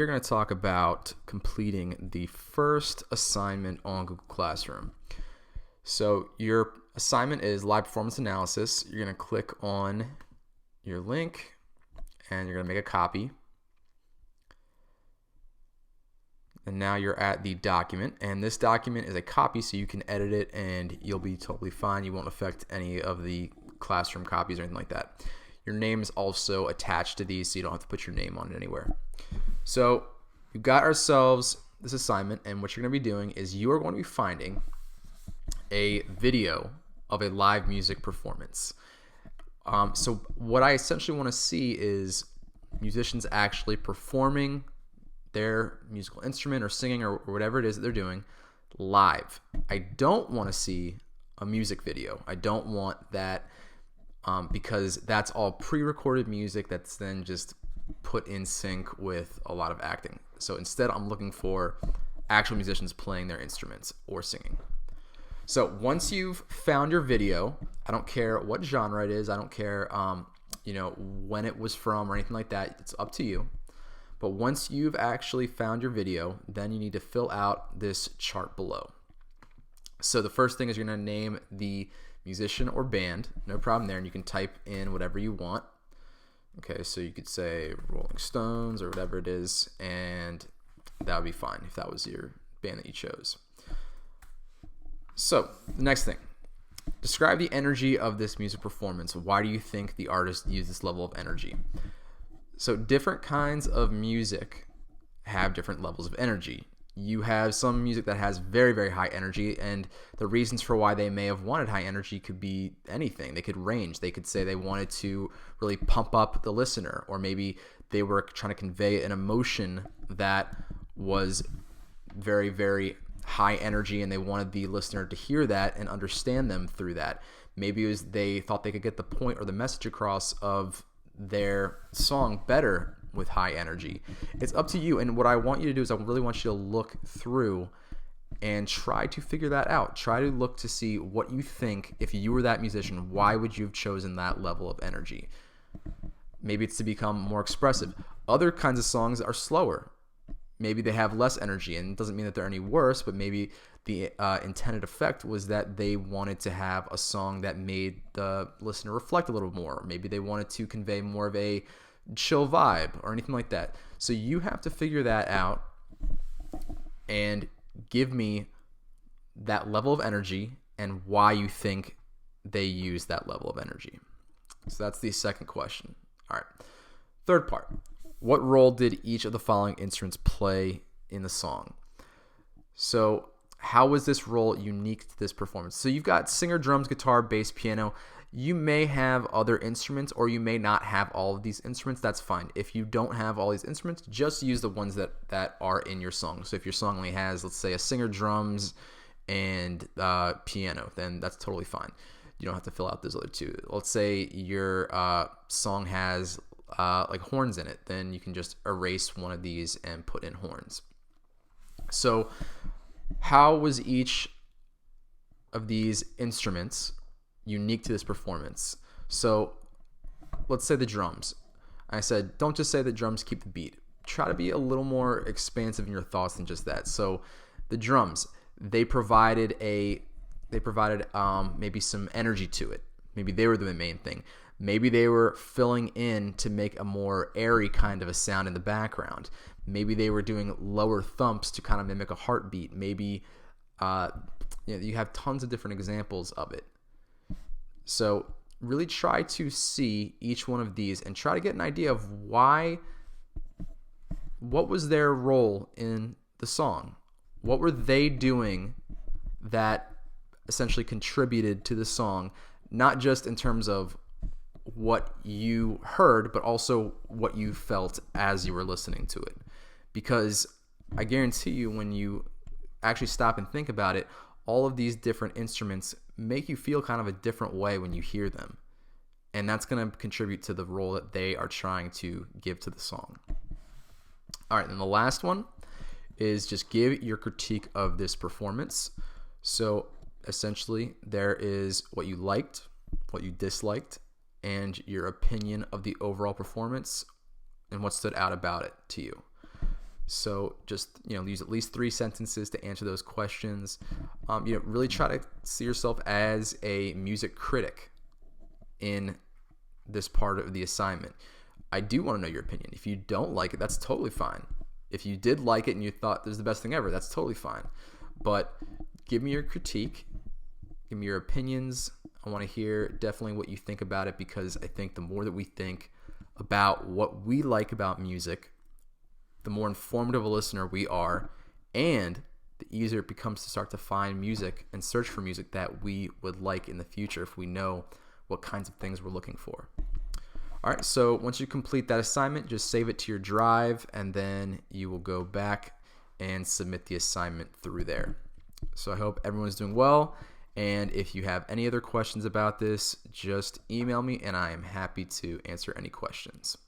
We're going to talk about completing the first assignment on Google Classroom. So your assignment is live performance analysis. You're going to click on your link and you're going to make a copy. And now you're at the document, and this document is a copy, so you can edit it and you'll be totally fine. You won't affect any of the classroom copies or anything like that. Your name is also attached to these, so you don't have to put your name on it anywhere. So we've got ourselves this assignment, and what you're going to be doing is you are going to be finding a video of a live music performance. So what I essentially want to see is musicians actually performing their musical instrument or singing or whatever it is that they're doing live. I don't want to see a music video. I don't want that because that's all pre-recorded music that's then just put in sync with a lot of acting. So instead, I'm looking for actual musicians playing their instruments or singing. So once you've found your video, I don't care what genre it is, I don't care when it was from or anything like that, it's up to you. But once you've actually found your video, then you need to fill out this chart below. So the first thing is you're going to name the musician or band, no problem there, and you can type in whatever you want. Okay, so you could say Rolling Stones or whatever it is, and that would be fine if that was your band that you chose. So the next thing, describe the energy of this music performance. Why do you think the artist used this level of energy? So different kinds of music have different levels of energy. You have some music that has very, very high energy, and the reasons for why they may have wanted high energy could be anything. They could range. They could say they wanted to really pump up the listener, or maybe they were trying to convey an emotion that was very, very high energy, and they wanted the listener to hear that and understand them through that. Maybe it was they thought they could get the point or the message across of their song better with high energy. It's up to you, and what I want you to do is I really want you to look through and try to figure that out. Try to look to see what you think. If you were that musician, why would you have chosen that level of energy? Maybe it's to become more expressive. Other kinds of songs are slower. Maybe they have less energy, and it doesn't mean that they're any worse, but maybe the intended effect was that they wanted to have a song that made the listener reflect a little more. Maybe they wanted to convey more of a chill vibe or anything like that. So you have to figure that out and give me that level of energy and why you think they use that level of energy. So that's the second question. All right. Third part. What role did each of the following instruments play in the song? So how was this role unique to this performance? So you've got singer, drums, guitar, bass, piano. You may have other instruments, or you may not have all of these instruments. That's fine. If you don't have all these instruments, just use the ones that are in your song. So if your song only has, let's say, a singer, drums, and piano, then that's totally fine. You don't have to fill out those other two. Let's say your song has like horns in it, then you can just erase one of these and put in horns. So how was each of these instruments unique to this performance? So let's say the drums. I said, don't just say that drums keep the beat. Try to be a little more expansive in your thoughts than just that. So the drums, they provided maybe some energy to it. Maybe they were the main thing. Maybe they were filling in to make a more airy kind of a sound in the background. Maybe they were doing lower thumps to kind of mimic a heartbeat. Maybe you have tons of different examples of it. So really try to see each one of these and try to get an idea of what was their role in the song? What were they doing that essentially contributed to the song, not just in terms of what you heard, but also what you felt as you were listening to it. Because I guarantee you, when you actually stop and think about it, all of these different instruments make you feel kind of a different way when you hear them. And that's going to contribute to the role that they are trying to give to the song. All right, and the last one is just give your critique of this performance. So essentially, there is what you liked, what you disliked, and your opinion of the overall performance and what stood out about it to you. So just, use at least 3 sentences to answer those questions. Really try to see yourself as a music critic in this part of the assignment. I do want to know your opinion. If you don't like it, that's totally fine. If you did like it and you thought this is the best thing ever, that's totally fine. But give me your critique. Give me your opinions. I want to hear definitely what you think about it, because I think the more that we think about what we like about music, the more informative a listener we are, and the easier it becomes to start to find music and search for music that we would like in the future if we know what kinds of things we're looking for. All right, so once you complete that assignment, just save it to your drive, and then you will go back and submit the assignment through there. So I hope everyone's doing well, and if you have any other questions about this, just email me, and I am happy to answer any questions.